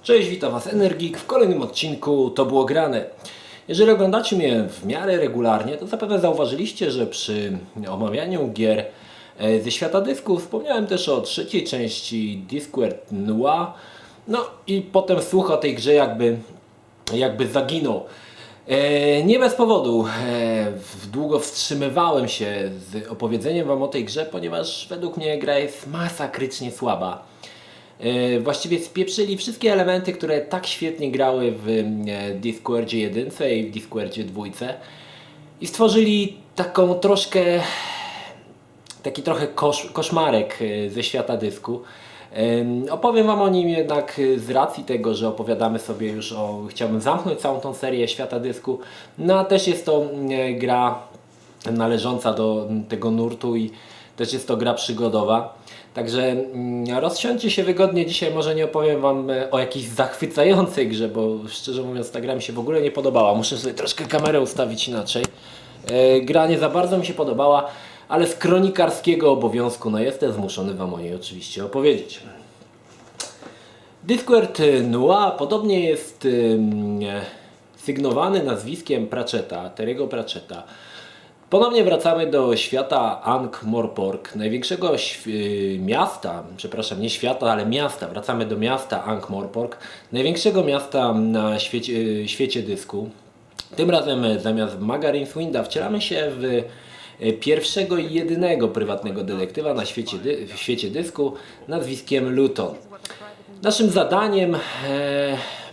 Cześć, witam Was Energik w kolejnym odcinku To było grane. Jeżeli oglądacie mnie w miarę regularnie, to zapewne zauważyliście, że przy omawianiu gier ze świata dysku wspomniałem też o trzeciej części Discworld Noir. No i potem słuch o tej grze jakby zaginął. Nie bez powodu długo wstrzymywałem się z opowiedzeniem Wam o tej grze, ponieważ według mnie gra jest masakrycznie słaba. Właściwie spieprzyli wszystkie elementy, które tak świetnie grały w Discworldzie 1 i w Discworldzie 2 i stworzyli taki trochę koszmarek ze świata dysku. Opowiem Wam o nim jednak z racji tego, że opowiadamy sobie już chciałbym zamknąć całą tą serię świata dysku. No a też jest to gra należąca do tego nurtu i też jest to gra przygodowa. Także rozsiądźcie się wygodnie, dzisiaj może nie opowiem Wam o jakiejś zachwycającej grze, bo szczerze mówiąc ta gra mi się w ogóle nie podobała. Muszę sobie troszkę kamerę ustawić inaczej. Gra nie za bardzo mi się podobała, ale z kronikarskiego obowiązku jestem zmuszony Wam o niej oczywiście opowiedzieć. Discworld Noir podobnie jest sygnowany nazwiskiem Pratchetta, Terry'ego Pratchetta. Ponownie wracamy do świata Ankh-Morpork, największego miasta, przepraszam, nie świata, ale miasta. Wracamy do miasta Ankh-Morpork, największego miasta na świecie dysku. Tym razem zamiast Maga Rincewinda wcielamy się w pierwszego i jedynego prywatnego detektywa na świecie dysku nazwiskiem Luton. Naszym zadaniem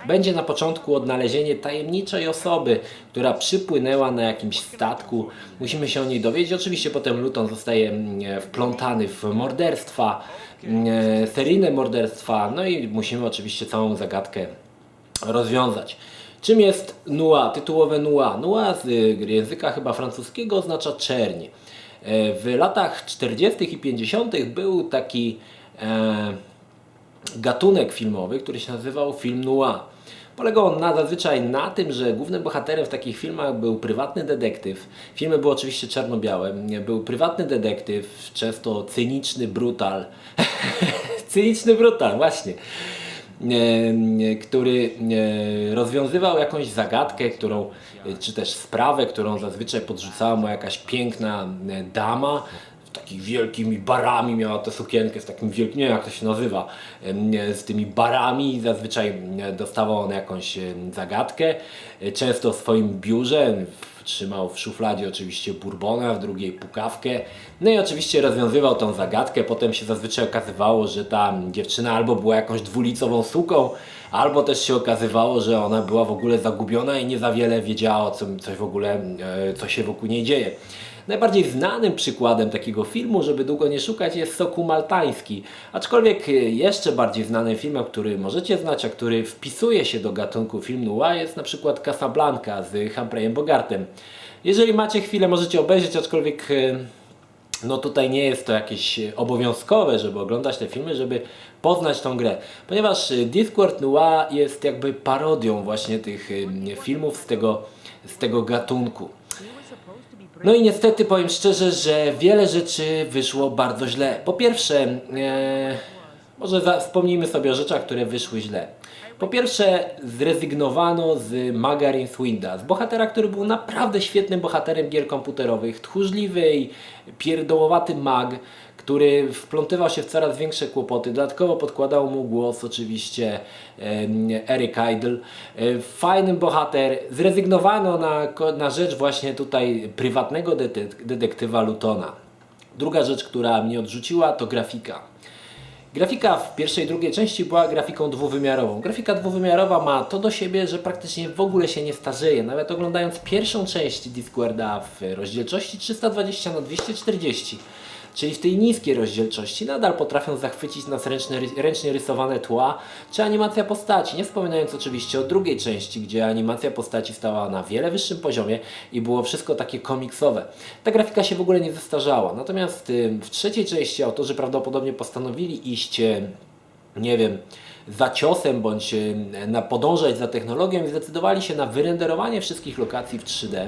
będzie na początku odnalezienie tajemniczej osoby, która przypłynęła na jakimś statku. Musimy się o niej dowiedzieć. Oczywiście potem Luton zostaje wplątany w morderstwa, seryjne morderstwa. No i musimy oczywiście całą zagadkę rozwiązać. Czym jest noir, tytułowe noir? Noir z języka chyba francuskiego oznacza czerń. W latach 40. i 50. był taki gatunek filmowy, który się nazywał film noir. Polegał on zazwyczaj na tym, że głównym bohaterem w takich filmach był prywatny detektyw. Filmy były oczywiście czarno-białe. Był prywatny detektyw, często cyniczny brutal. Cyniczny brutal, właśnie. Który rozwiązywał jakąś zagadkę, czy też sprawę, którą zazwyczaj podrzucała mu jakaś piękna dama. Takimi wielkimi barami miała tę sukienkę z takim wielkim, nie wiem jak to się nazywa, z tymi barami i zazwyczaj dostawał on jakąś zagadkę. Często w swoim biurze trzymał w szufladzie oczywiście bourbona, w drugiej pukawkę. No i oczywiście rozwiązywał tą zagadkę. Potem się zazwyczaj okazywało, że ta dziewczyna albo była jakąś dwulicową suką, albo też się okazywało, że ona była w ogóle zagubiona i nie za wiele wiedziała o co się wokół niej dzieje. Najbardziej znanym przykładem takiego filmu, żeby długo nie szukać, jest Sokół Maltański. Aczkolwiek jeszcze bardziej znanym filmem, który możecie znać, a który wpisuje się do gatunku film noir, jest na przykład Casablanca z Humphreyem Bogartem. Jeżeli macie chwilę, możecie obejrzeć, aczkolwiek tutaj nie jest to jakieś obowiązkowe, żeby oglądać te filmy, żeby poznać tą grę. Ponieważ Discworld Noir jest jakby parodią właśnie tych filmów z tego gatunku. No i niestety powiem szczerze, że wiele rzeczy wyszło bardzo źle. Po pierwsze, może wspomnijmy sobie o rzeczach, które wyszły źle. Po pierwsze, zrezygnowano z Maga Rincewinda, z bohatera, który był naprawdę świetnym bohaterem gier komputerowych, tchórzliwy i pierdołowaty mag, który wplątywał się w coraz większe kłopoty. Dodatkowo podkładał mu głos oczywiście Eric Idle. Fajnym bohater. Zrezygnowano na rzecz właśnie tutaj prywatnego detektywa Lutona. Druga rzecz, która mnie odrzuciła, to grafika. Grafika w pierwszej i drugiej części była grafiką dwuwymiarową. Grafika dwuwymiarowa ma to do siebie, że praktycznie w ogóle się nie starzeje. Nawet oglądając pierwszą część Discworlda w rozdzielczości 320 na 240, czyli w tej niskiej rozdzielczości, nadal potrafią zachwycić nas ręcznie rysowane tła czy animacja postaci. Nie wspominając oczywiście o drugiej części, gdzie animacja postaci stała na wiele wyższym poziomie i było wszystko takie komiksowe. Ta grafika się w ogóle nie zestarzała. Natomiast w trzeciej części autorzy prawdopodobnie postanowili iść, nie wiem, za ciosem bądź podążać za technologią i zdecydowali się na wyrenderowanie wszystkich lokacji w 3D.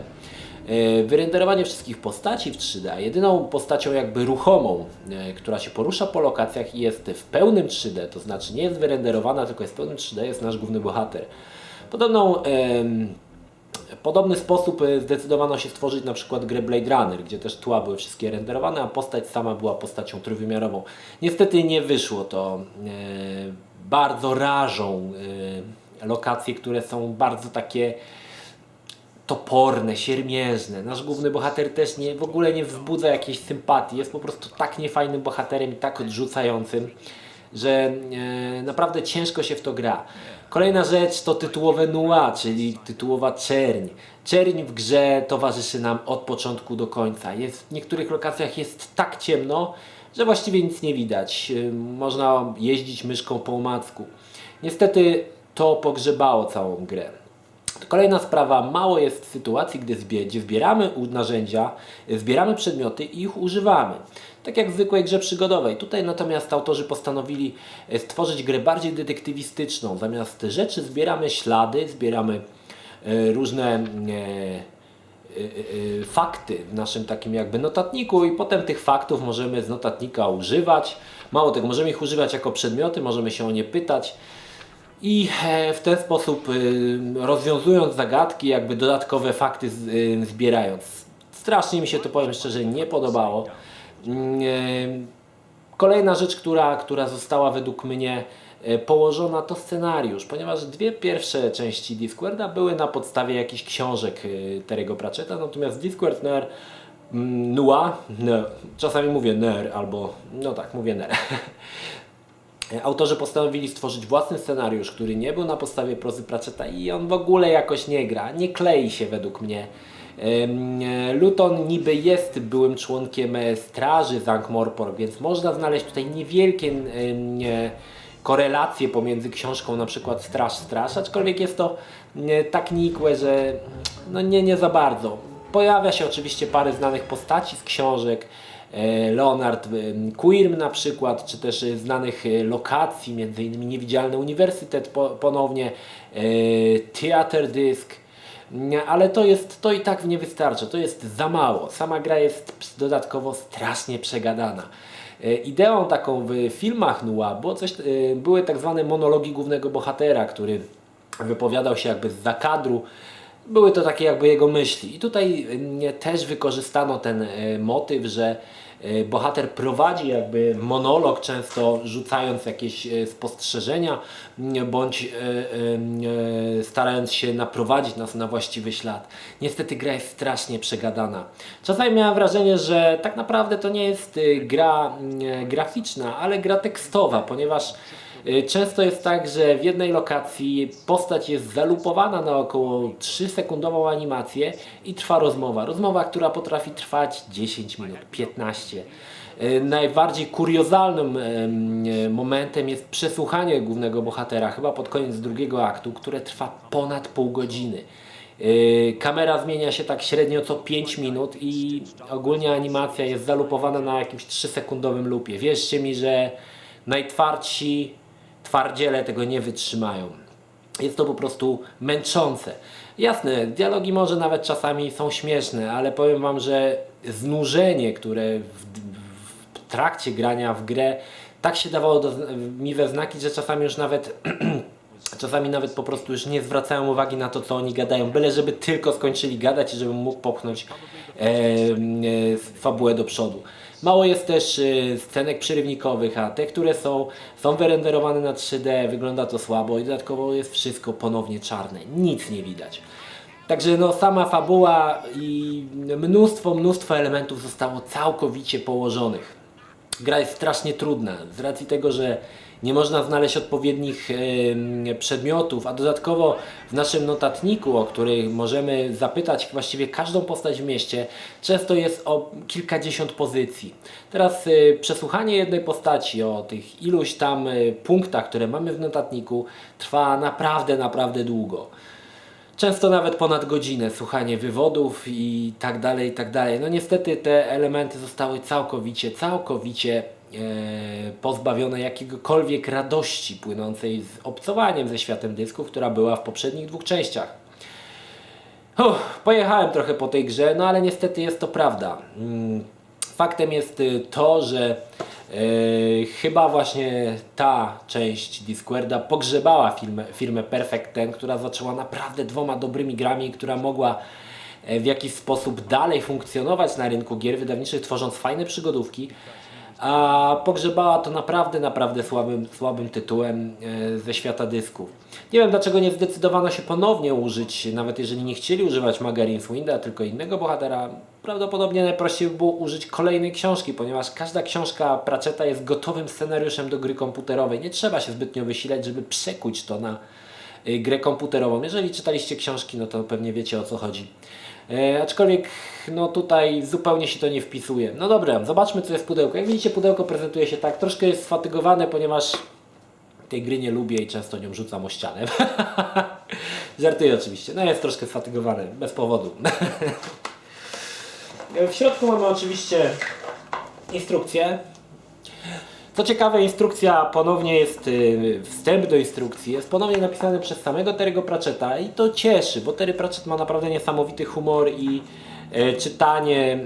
Wyrenderowanie wszystkich postaci w 3D, a jedyną postacią jakby ruchomą, która się porusza po lokacjach i jest w pełnym 3D, to znaczy nie jest wyrenderowana, tylko jest w pełnym 3D, jest nasz główny bohater. Podobny sposób zdecydowano się stworzyć na przykład grę Blade Runner, gdzie też tła były wszystkie renderowane, a postać sama była postacią trójwymiarową. Niestety nie wyszło to. Bardzo rażą lokacje, które są bardzo takie toporne, siermiężne. Nasz główny bohater też w ogóle nie wzbudza jakiejś sympatii. Jest po prostu tak niefajnym bohaterem i tak odrzucającym, że naprawdę ciężko się w to gra. Kolejna rzecz to tytułowe noir, czyli tytułowa czerń. Czerń w grze towarzyszy nam od początku do końca. W niektórych lokacjach jest tak ciemno, że właściwie nic nie widać. Można jeździć myszką po omacku. Niestety to pogrzebało całą grę. Kolejna sprawa, mało jest sytuacji, gdzie zbieramy narzędzia, zbieramy przedmioty i ich używamy. Tak jak w zwykłej grze przygodowej. Tutaj natomiast autorzy postanowili stworzyć grę bardziej detektywistyczną. Zamiast rzeczy zbieramy ślady, zbieramy różne fakty w naszym takim jakby notatniku i potem tych faktów możemy z notatnika używać. Mało tego, możemy ich używać jako przedmioty, możemy się o nie pytać. I w ten sposób rozwiązując zagadki, jakby dodatkowe fakty zbierając. Strasznie mi się to, powiem szczerze, nie podobało. Kolejna rzecz, która została według mnie położona, to scenariusz, ponieważ dwie pierwsze części Discworlda były na podstawie jakichś książek Terry'ego Pratchetta, natomiast Discworld Noir, czasami mówię Ner albo, no tak, mówię Ner. Autorzy postanowili stworzyć własny scenariusz, który nie był na podstawie prozy Pratchetta i on w ogóle jakoś nie gra, nie klei się według mnie. Luton niby jest byłym członkiem straży z Ankh-Morpork, więc można znaleźć tutaj niewielkie korelacje pomiędzy książką na przykład Straż, aczkolwiek jest to tak nikłe, że no nie za bardzo. Pojawia się oczywiście parę znanych postaci z książek, Leonard Quirm na przykład, czy też znanych lokacji, m.in. Niewidzialny Uniwersytet ponownie, Theater Disc, ale to i tak nie wystarcza, to jest za mało. Sama gra jest dodatkowo strasznie przegadana. Ideą taką w filmach noir były tak zwane monologi głównego bohatera, który wypowiadał się jakby zza kadru. Były to takie jakby jego myśli. I tutaj też wykorzystano ten motyw, że bohater prowadzi jakby monolog, często rzucając jakieś spostrzeżenia, bądź starając się naprowadzić nas na właściwy ślad. Niestety gra jest strasznie przegadana. Czasami miałem wrażenie, że tak naprawdę to nie jest gra graficzna, ale gra tekstowa, ponieważ często jest tak, że w jednej lokacji postać jest zalupowana na około 3-sekundową animację i trwa rozmowa. Rozmowa, która potrafi trwać 10 minut, 15. Najbardziej kuriozalnym momentem jest przesłuchanie głównego bohatera, chyba pod koniec drugiego aktu, które trwa ponad pół godziny. Kamera zmienia się tak średnio co 5 minut i ogólnie animacja jest zalupowana na jakimś 3-sekundowym loopie. Wierzcie mi, że najtwardsi twardziele tego nie wytrzymają. Jest to po prostu męczące. Jasne, dialogi może nawet czasami są śmieszne, ale powiem Wam, że znużenie, które w trakcie grania w grę tak się dawało mi we znaki, że czasami nawet po prostu już nie zwracałem uwagi na to, co oni gadają, byle żeby tylko skończyli gadać i żebym mógł popchnąć fabułę do przodu. Mało jest też scenek przerywnikowych, a te, które są wyrenderowane na 3D, wygląda to słabo i dodatkowo jest wszystko ponownie czarne, nic nie widać. Także no, sama fabuła i mnóstwo elementów zostało całkowicie położonych. Gra jest strasznie trudna z racji tego, że nie można znaleźć odpowiednich przedmiotów, a dodatkowo w naszym notatniku, o który możemy zapytać właściwie każdą postać w mieście, często jest o kilkadziesiąt pozycji. Teraz przesłuchanie jednej postaci o tych iluś tam punktach, które mamy w notatniku, trwa naprawdę długo. Często nawet ponad godzinę, słuchanie wywodów i tak dalej, i tak dalej. No niestety te elementy zostały całkowicie pozbawione jakiegokolwiek radości płynącej z obcowaniem ze światem dysków, która była w poprzednich dwóch częściach. Pojechałem trochę po tej grze, no ale niestety jest to prawda. Faktem jest to, że chyba właśnie ta część Discworlda pogrzebała firmę Perfect Ten, która zaczęła naprawdę 2 dobrymi grami, która mogła w jakiś sposób dalej funkcjonować na rynku gier wydawniczych, tworząc fajne przygodówki, a pogrzebała to naprawdę słabym tytułem ze świata dysków. Nie wiem, dlaczego nie zdecydowano się ponownie użyć, nawet jeżeli nie chcieli używać Maga Rinswinda, tylko innego bohatera. Prawdopodobnie najprościej by było użyć kolejnej książki, ponieważ każda książka Pratchetta jest gotowym scenariuszem do gry komputerowej. Nie trzeba się zbytnio wysilać, żeby przekuć to na grę komputerową. Jeżeli czytaliście książki, no to pewnie wiecie, o co chodzi. Aczkolwiek no tutaj zupełnie się to nie wpisuje. No dobra, zobaczmy, co jest w pudełku. Jak widzicie, pudełko prezentuje się tak. Troszkę jest sfatygowane, ponieważ tej gry nie lubię i często nią rzucam o ścianę. Żartuję oczywiście. No jest troszkę sfatygowane, bez powodu. W środku mamy oczywiście instrukcję. Co ciekawe, instrukcja ponownie jest, wstęp do instrukcji jest ponownie napisany przez samego Terry'ego Pratchetta i to cieszy, bo Terry Pratchett ma naprawdę niesamowity humor i czytanie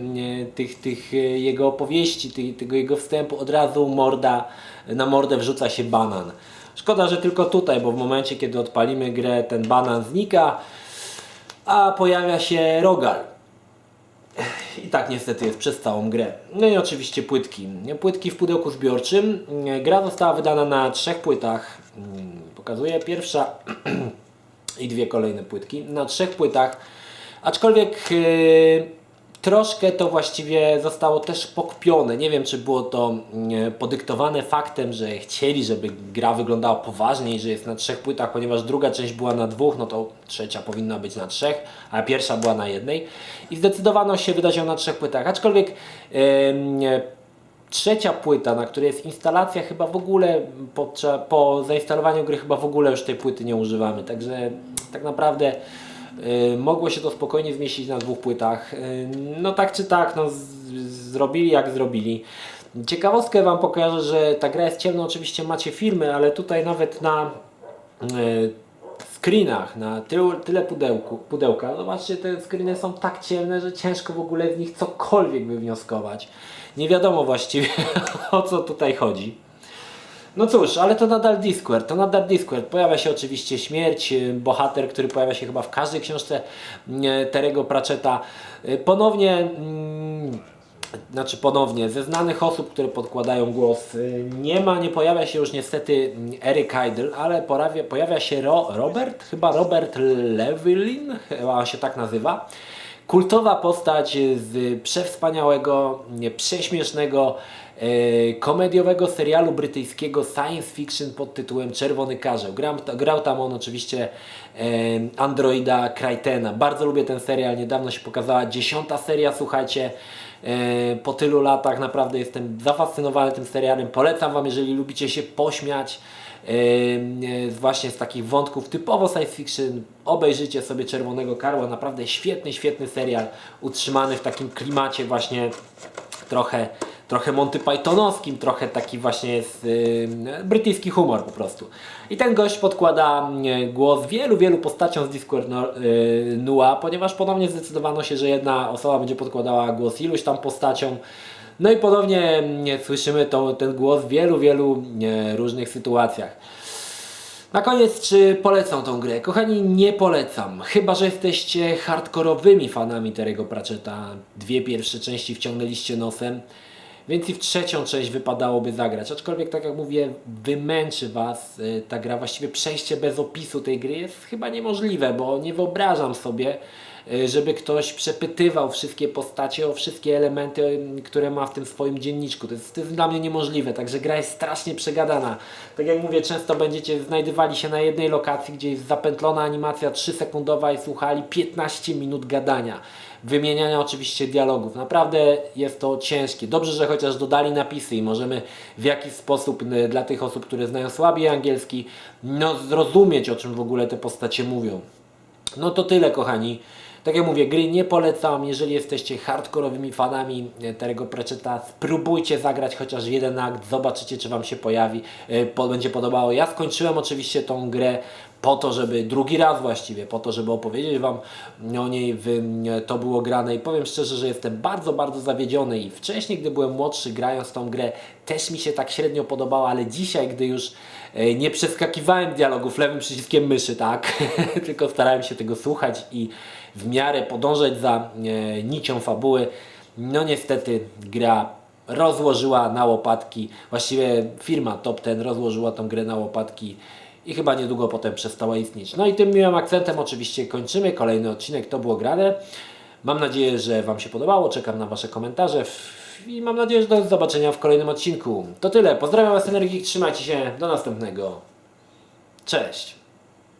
tych jego opowieści, tego jego wstępu, od razu na mordę wrzuca się banan. Szkoda, że tylko tutaj, bo w momencie, kiedy odpalimy grę, ten banan znika, a pojawia się Rogal. I tak niestety jest przez całą grę. No i oczywiście płytki. Płytki w pudełku zbiorczym. Gra została wydana na 3 płytach. Pokazuję pierwsza i 2 kolejne płytki. Na 3 płytach. Aczkolwiek troszkę to właściwie zostało też pokpione. Nie wiem, czy było to podyktowane faktem, że chcieli, żeby gra wyglądała poważniej, że jest na 3 płytach, ponieważ druga część była na 2, no to trzecia powinna być na 3, a pierwsza była na 1. I zdecydowano się wydać ją na 3 płytach. Aczkolwiek trzecia płyta, na której jest instalacja, chyba w ogóle po zainstalowaniu gry chyba w ogóle już tej płyty nie używamy. Także tak naprawdę mogło się to spokojnie zmieścić na 2 płytach. No tak czy tak, no zrobili jak zrobili. Ciekawostkę Wam pokażę, że ta gra jest ciemna, oczywiście macie filmy, ale tutaj nawet na screenach, na tyle pudełka, zobaczcie, te screeny są tak ciemne, że ciężko w ogóle z nich cokolwiek wywnioskować. Nie wiadomo właściwie o co tutaj chodzi. No cóż, ale to nadal Discworld. Pojawia się oczywiście śmierć, bohater, który pojawia się chyba w każdej książce Terry'ego Pratchetta. Ponownie, ze znanych osób, które podkładają głos, nie pojawia się już niestety Eric Idle, ale pojawia się Robert Llewellyn, chyba on się tak nazywa. Kultowa postać z przewspaniałego, prześmiesznego, komediowego serialu brytyjskiego science fiction pod tytułem Czerwony Karzeł. Grał tam on oczywiście androida Kraytena. Bardzo lubię ten serial, niedawno się pokazała 10. seria, słuchajcie. Po tylu latach naprawdę jestem zafascynowany tym serialem. Polecam Wam, jeżeli lubicie się pośmiać właśnie z takich wątków typowo science fiction, obejrzyjcie sobie Czerwonego Karła. Naprawdę świetny serial, utrzymany w takim klimacie właśnie trochę Monty Pythonowskim, trochę taki właśnie jest brytyjski humor po prostu. I ten gość podkłada głos wielu postaciom z Discord Nua, ponieważ ponownie zdecydowano się, że jedna osoba będzie podkładała głos iluś tam postaciom. No i ponownie słyszymy ten głos w wielu różnych sytuacjach. Na koniec, czy polecam tą grę? Kochani, nie polecam. Chyba że jesteście hardkorowymi fanami Terry'ego Pratchetta. 2 pierwsze części wciągnęliście nosem. Więc i w 3. część wypadałoby zagrać. Aczkolwiek, tak jak mówię, wymęczy Was ta gra. Właściwie przejście bez opisu tej gry jest chyba niemożliwe, bo nie wyobrażam sobie, żeby ktoś przepytywał wszystkie postacie o wszystkie elementy, które ma w tym swoim dzienniczku. To jest dla mnie niemożliwe, także gra jest strasznie przegadana. Tak jak mówię, często będziecie znajdowali się na jednej lokacji, gdzie jest zapętlona animacja 3-sekundowa i słuchali 15 minut gadania. Wymieniania oczywiście dialogów. Naprawdę jest to ciężkie. Dobrze, że chociaż dodali napisy i możemy w jakiś sposób dla tych osób, które znają słabiej angielski, zrozumieć, o czym w ogóle te postacie mówią. No to tyle, kochani. Tak jak mówię, gry nie polecam. Jeżeli jesteście hardkorowymi fanami Terry'ego Pratchetta, spróbujcie zagrać chociaż jeden akt, zobaczycie, czy Wam się będzie podobało. Ja skończyłem oczywiście tą grę po to, żeby drugi raz właściwie, po to, żeby opowiedzieć Wam o niej, to było grane i powiem szczerze, że jestem bardzo, bardzo zawiedziony i wcześniej, gdy byłem młodszy, grając tą grę, też mi się tak średnio podobała, ale dzisiaj, gdy już nie przeskakiwałem dialogów lewym przyciskiem myszy, tak, tylko starałem się tego słuchać i w miarę podążać za nicią fabuły, no niestety gra rozłożyła na łopatki, właściwie firma Top Ten rozłożyła tą grę na łopatki i chyba niedługo potem przestała istnieć. No i tym miłym akcentem oczywiście kończymy kolejny odcinek To było grane. Mam nadzieję, że Wam się podobało, czekam na Wasze komentarze i mam nadzieję, że do zobaczenia w kolejnym odcinku. To tyle, pozdrawiam Was Energik, trzymajcie się, do następnego. Cześć!